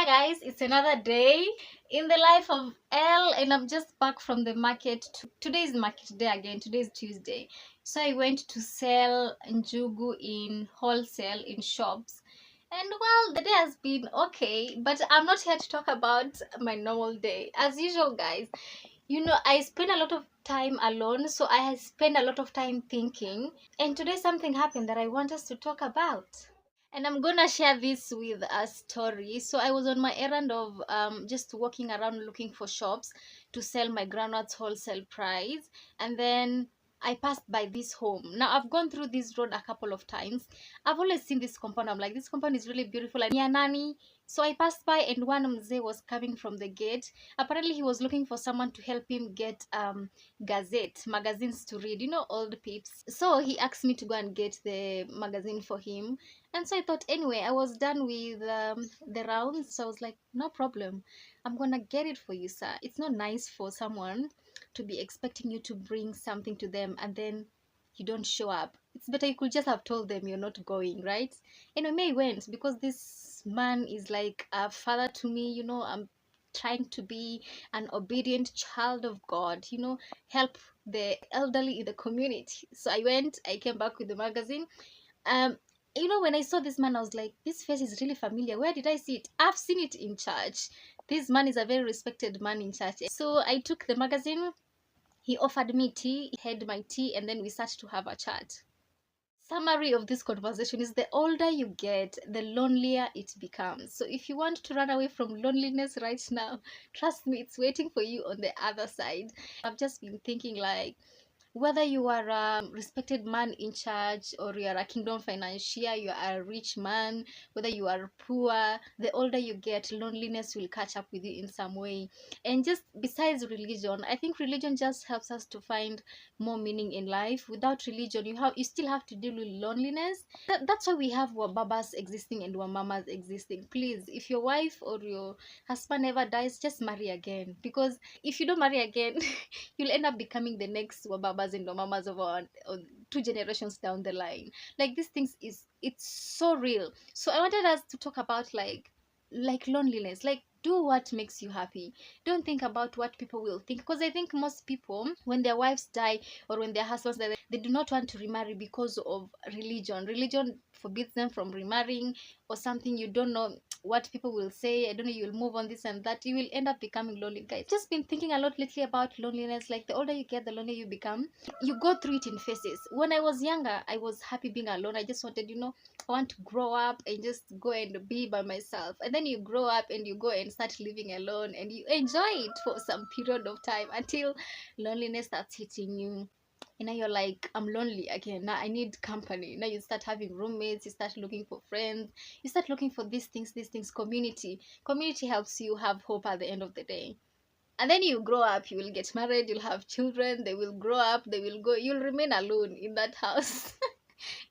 Guys, it's another day in the life of Elle, and I'm just back from the market. Today is market day again. Today is Tuesday, so I went to sell njugu in wholesale in shops. And well, the day has been okay, but I'm not here to talk about my normal day. As usual, guys, I spend a lot of time alone, so I spend a lot of time thinking. And today something happened that I want us to talk about. And I'm gonna share this with a story. So I was on my errand of just walking around looking for shops to sell my groundnuts wholesale price, and then I passed by this home. Now I've gone through this road a couple of times. I've always seen this compound. I'm like, this compound is really beautiful and yeah, nani. So I passed by, and one mzee was coming from the gate. Apparently he was looking for someone to help him get magazines to read, old peeps. So he asked me to go and get the magazine for him. And so I thought, anyway, I was done with the rounds. So I was like, no problem. I'm going to get it for you, sir. It's not nice for someone to be expecting you to bring something to them and then you don't show up. It's better you could just have told them you're not going, right? Anyway, I went because this man is like a father to me. I'm trying to be an obedient child of God, help the elderly in the community. So I went, I came back with the magazine. um when I saw this man, I was like, this face is really familiar. Where did I see it? I've seen it in church. This man is a very respected man in church. So I took the magazine. He offered me tea. He had my tea, and then we started to have a chat. Summary of this conversation is, the older you get, the lonelier it becomes. So if you want to run away from loneliness right now, trust me, it's waiting for you on the other side. I've just been thinking, like, whether you are a respected man in church, or you are a kingdom financier, you are a rich man, whether you are poor, the older you get, loneliness will catch up with you in some way. And just besides religion, I think religion just helps us to find more meaning in life. Without religion, you still have to deal with loneliness. That's why we have wababas existing and wamamas existing. Please, if your wife or your husband ever dies, just marry again, because if you don't marry again you'll end up becoming the next wababas and wamamas of our 2 generations down the line. Like, these things, it's so real. So I wanted us to talk about, like loneliness. Like, do what makes you happy. Don't think about what people will think, because I think most people, when their wives die or when their husbands die, they do not want to remarry because of religion forbids them from remarrying, or something. You don't know what people will say. I don't know, you'll move on this and that, you will end up becoming lonely. Guys, just been thinking a lot lately about loneliness. Like, the older you get, the lonelier you become. You go through it in phases. When I was younger, I was happy being alone. I just wanted, I want to grow up and just go and be by myself. And then you grow up and you go and start living alone, and you enjoy it for some period of time until loneliness starts hitting you. And now you're like, I'm lonely again. Now I need company. Now you start having roommates, you start looking for friends, you start looking for these things. Community helps you have hope at the end of the day. And then you grow up, you will get married, you'll have children, they will grow up, they will go, you'll remain alone in that house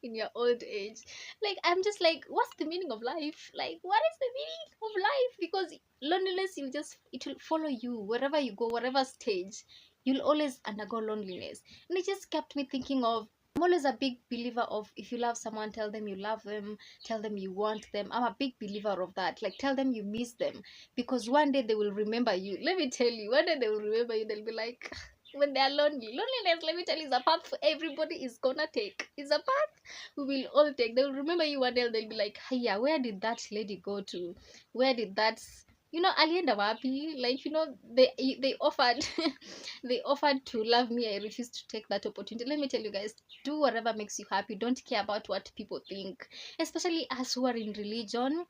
in your old age. Like, I'm just like, what's the meaning of life? Like, what is the meaning of life? Because loneliness, it will follow you wherever you go, whatever stage. You'll always undergo loneliness. And it just kept me thinking of, I'm always a big believer of, if you love someone, tell them you love them, tell them you want them. I'm a big believer of that. Like, tell them you miss them, because one day they will remember you. Let me tell you, one day they will remember you. They'll be like, when they are lonely. Loneliness, let me tell you, is a path for everybody is gonna take. It's a path we will all take. They'll remember you one day. They'll be like, hey, yeah, where did that lady go to? Where did that, alienda wapi? Like, they offered they offered to love me. I refused to take that opportunity. Let me tell you guys, do whatever makes you happy. Don't care about what people think, especially us who are in religion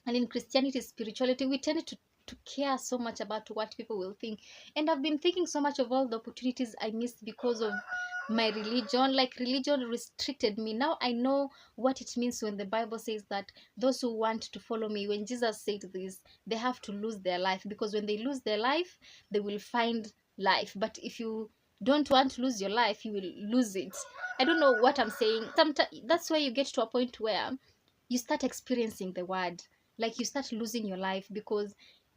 and in Christianity, spirituality. We tend to care so much about what people will think. And I've been thinking so much of all the opportunities I missed because of my religion. Like, religion restricted me. Now I know what it means when the Bible says that those who want to follow me, when Jesus said this, they have to lose their life, because when they lose their life, they will find life. But if you don't want to lose your life, you will lose it. I don't know what I'm saying. Sometimes that's where you get to a point where you start experiencing the word. Like, you start losing your life, because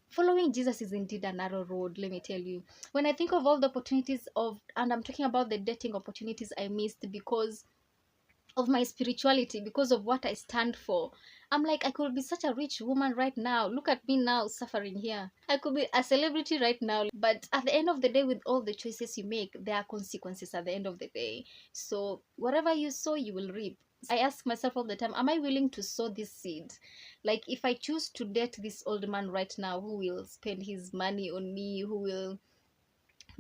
following Jesus is indeed a narrow road. Let me tell you, when I think of all the opportunities and I'm talking about the dating opportunities I missed, because of my spirituality, because of what I stand for. I'm like, I could be such a rich woman right now. Look at me now suffering here. I could be a celebrity right now. But at the end of the day, with all the choices you make, there are consequences at the end of the day. So whatever you sow, you will reap. I ask myself all the time, am I willing to sow this seed? Like, if I choose to date this old man right now who will spend his money on me, who will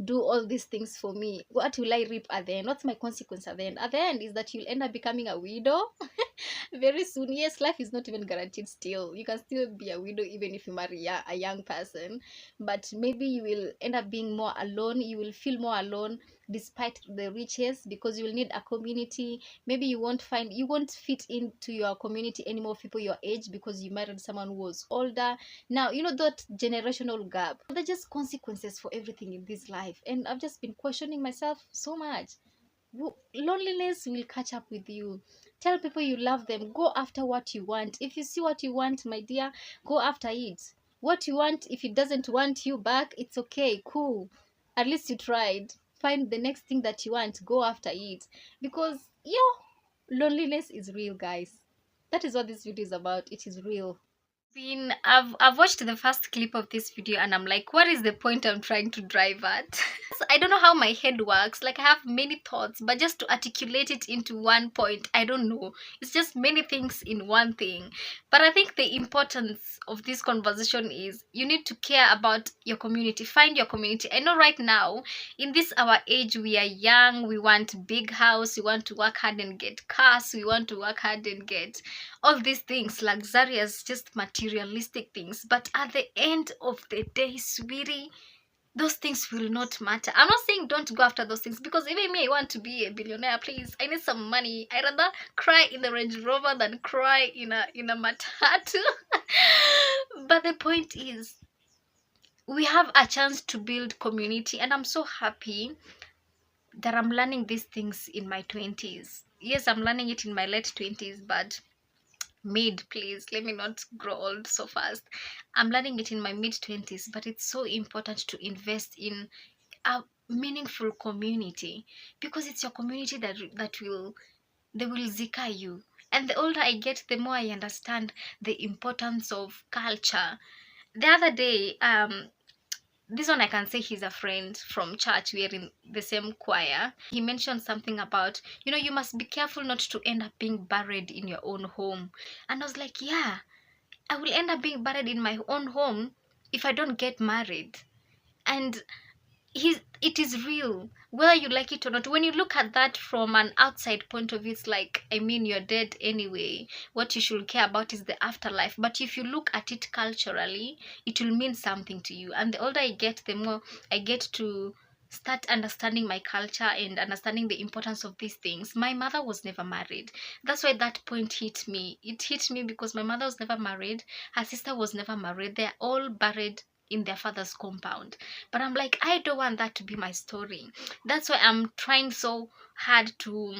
do all these things for me, what will I reap at the end? What's my consequence at the end? At the end is that you'll end up becoming a widow very soon. Yes, life is not even guaranteed still. You can still be a widow even if you marry a young person, but maybe you will end up being more alone. You will feel more alone despite the riches, because you will need a community. Maybe you won't fit into your community anymore, people your age, because you married someone who was older. Now, you know, that generational gap. They're just consequences for everything in this life. And I've just been questioning myself so much. Loneliness will catch up with you. Tell people you love them. Go after what you want. If you see what you want, my dear, go after it. What you want, if it doesn't want you back, it's okay, cool. At least you tried. Find the next thing that you want, go after it. Because, loneliness is real, guys. That is what this video is about. It is real. I've watched the first clip of this video and I'm like, what is the point I'm trying to drive at? I don't know how my head works. Like, I have many thoughts, but just to articulate it into one point, I don't know. It's just many things in one thing. But I think the importance of this conversation is you need to care about your community. Find your community. I know right now, in this our age, we are young, we want big house, we want to work hard and get cars, we want to work hard and get all these things, luxurious, just materialistic things. But at the end of the day, sweetie, those things will not matter. I'm not saying don't go after those things, because even me, I want to be a billionaire. Please, I need some money. I rather cry in the Range Rover than cry in a matatu. But the point is, we have a chance to build community, and I'm so happy that I'm learning these things in my 20s. Yes, I'm learning it in my late 20s, but please let me not grow old so fast. I'm learning it in my mid-20s, but it's so important to invest in a meaningful community, because it's your community that will zika you. And the older I get, the more I understand the importance of culture. The other day, this one I can say he's a friend from church. We're in the same choir. He mentioned something about, you must be careful not to end up being buried in your own home. And I was like, yeah, I will end up being buried in my own home if I don't get married. And it is real, whether you like it or not. When you look at that from an outside point of view, it's like, I mean, you're dead anyway. What you should care about is the afterlife. But if you look at it culturally, it will mean something to you. And the older I get, the more I get to start understanding my culture and understanding the importance of these things. My mother was never married. That's why that point hit me. It hit me because my mother was never married. Her sister was never married. They're all buried in their father's compound. But I'm like, I don't want that to be my story. That's why I'm trying so hard to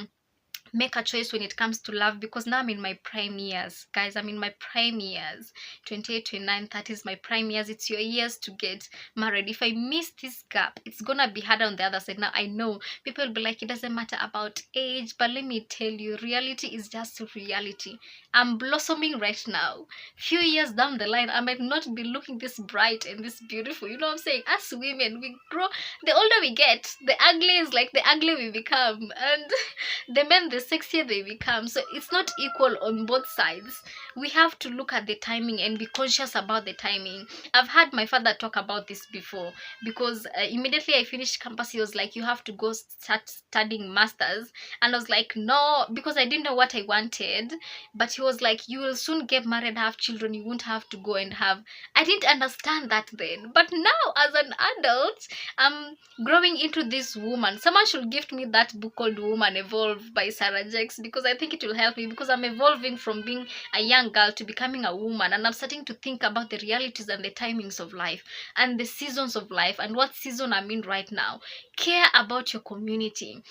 make a choice when it comes to love, because now I'm in my prime years, guys. I'm in my prime years. 28, 29, 30 is my prime years. It's your years to get married. If I miss this gap, it's gonna be harder on the other side. Now I know people will be like, it doesn't matter about age, but let me tell you, reality is just reality. I'm blossoming right now. Few years down the line, I might not be looking this bright and this beautiful. You know what I'm saying? As women, we grow. The older we get, the ugly is like the ugly we become, and the men, the sexier they become. So it's not equal on both sides. We have to look at the timing and be conscious about the timing. I've had my father talk about this before, because immediately I finished campus, he was like, you have to go start studying masters. And I was like, no, because I didn't know what I wanted. But he was like, you will soon get married, have children, you won't have to go and have. I didn't understand that then, but now as an adult, I'm growing into this woman. Someone should gift me that book called Woman Evolve by Sarah Jakes, because I think it will help me, because I'm evolving from being a young girl to becoming a woman, and I'm starting to think about the realities and the timings of life and the seasons of life and what season I'm in right now. Care about your community,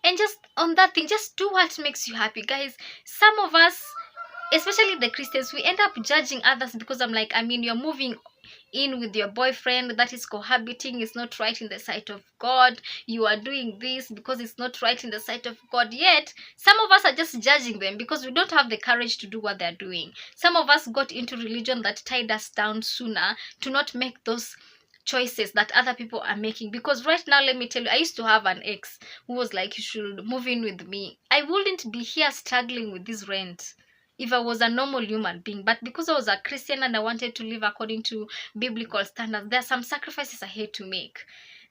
and just on that thing, just do what makes you happy, guys. Some of us, especially the Christians, we end up judging others because I'm like, I mean, you're moving in with your boyfriend, that is cohabiting, is not right in the sight of God. You are doing this because it's not right in the sight of God. Yet some of us are just judging them because we don't have the courage to do what they're doing. Some of us got into religion that tied us down sooner to not make those choices that other people are making. Because right now, let me tell you, I used to have an ex who was like, you should move in with me. I wouldn't be here struggling with this rent if I was a normal human being. But because I was a Christian and I wanted to live according to biblical standards, there are some sacrifices I had to make.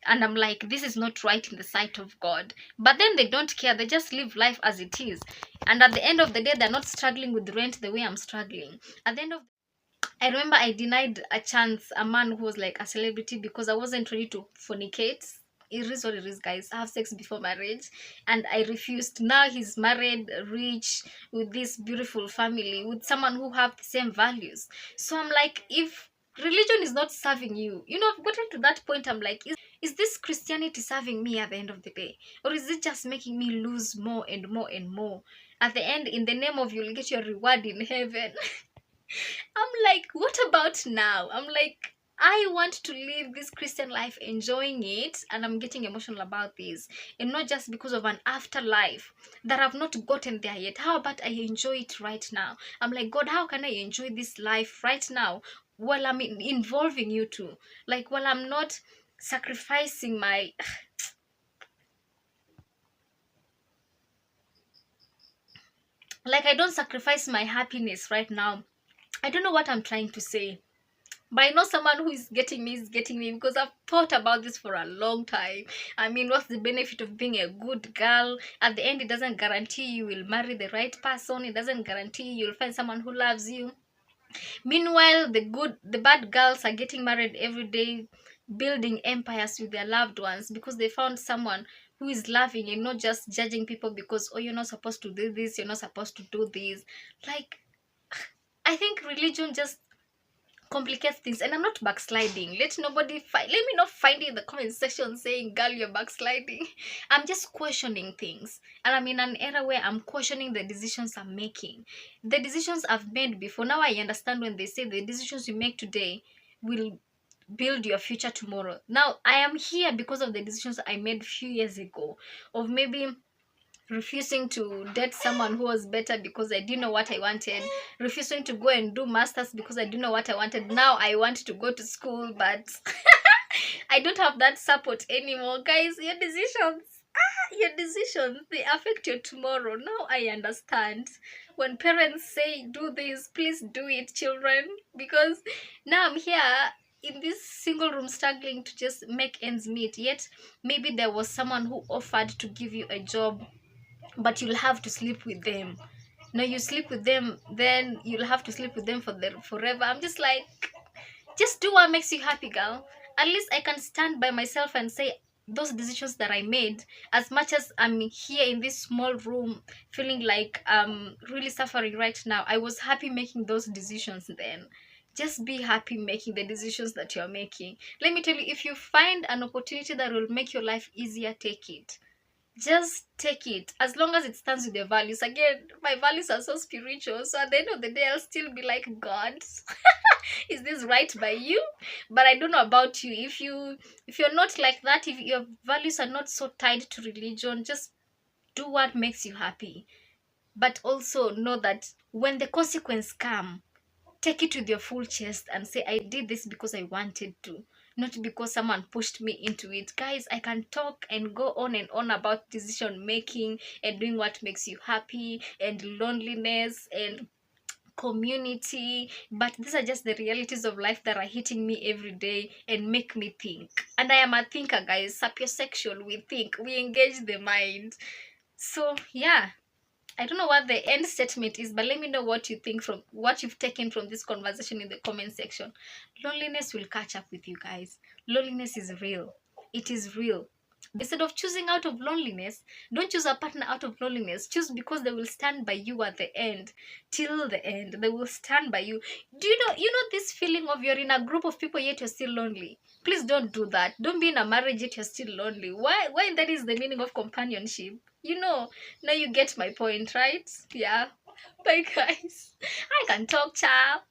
And I'm like, this is not right in the sight of God. But then they don't care. They just live life as it is. And at the end of the day, they're not struggling with rent the way I'm struggling. At the end of I remember I denied a chance a man who was like a celebrity because I wasn't ready to fornicate. It is what it is, guys. I have sex before marriage, and I refused. Now he's married, rich, with this beautiful family, with someone who have the same values. So I'm like, if religion is not serving you, I've gotten to that point. I'm like, is this Christianity serving me at the end of the day, or is it just making me lose more and more and more? At the end, in the name of you'll get your reward in heaven. I'm like, what about now? I'm like, I want to live this Christian life, enjoying it, and I'm getting emotional about this. And not just because of an afterlife that I've not gotten there yet. How about I enjoy it right now? I'm like, God, how can I enjoy this life right now while I'm involving you too? Like, while I'm not sacrificing my... Like, I don't sacrifice my happiness right now. I don't know what I'm trying to say. But I know someone who is getting me because I've thought about this for a long time. I mean, what's the benefit of being a good girl? At the end, it doesn't guarantee you will marry the right person. It doesn't guarantee you'll find someone who loves you. Meanwhile, the bad girls are getting married every day, building empires with their loved ones because they found someone who is loving and not just judging people because, oh, you're not supposed to do this, you're not supposed to do this. Like, I think religion just complicates things. And I'm not backsliding. Let me not find it in the comment section saying, girl, you're backsliding. I'm just questioning things, and I'm in an era where I'm questioning the decisions I'm making, the decisions I've made before. Now I understand when they say the decisions you make today will build your future tomorrow. Now I am here because of the decisions I made a few years ago, of maybe refusing to date someone who was better because I didn't know what I wanted, refusing to go and do masters because I didn't know what I wanted. Now I want to go to school, but I don't have that support anymore. Guys, your decisions, they affect your tomorrow. Now I understand when parents say do this, please do it, children, because now I'm here in this single room struggling to just make ends meet. Yet maybe there was someone who offered to give you a job, but you'll have to sleep with them. No, you sleep with them, then you'll have to sleep with them forever. I'm just like, just do what makes you happy, girl. At least I can stand by myself and say those decisions that I made, as much as I'm here in this small room feeling like I'm really suffering right now, I was happy making those decisions then. Just be happy making the decisions that you're making. Let me tell you, if you find an opportunity that will make your life easier, take it. Just take it, as long as it stands with your values. Again, my values are so spiritual, so at the end of the day I'll still be like, God, is this right by you? But I don't know about you. If you're not like that, if your values are not so tied to religion, just do what makes you happy. But also know that when the consequence come, take it with your full chest and say, I did this because I wanted to, not because someone pushed me into it. Guys, I can talk and go on and on about decision making and doing what makes you happy and loneliness and community, but these are just the realities of life that are hitting me every day and make me think. And I am a thinker, guys. Sapiosexual, we think, we engage the mind. So yeah, I don't know what the end statement is, but let me know what you think, from what you've taken from this conversation in the comment section. Loneliness will catch up with you, guys. Loneliness is real. It is real. Instead of choosing out of loneliness, don't choose a partner out of loneliness. Choose because they will stand by you at the end. Till the end, they will stand by you. Do you know this feeling of you're in a group of people yet you're still lonely? Please don't do that. Don't be in a marriage yet you're still lonely. Why that is the meaning of companionship? Now you get my point, right? Yeah. Bye guys. I can talk, child.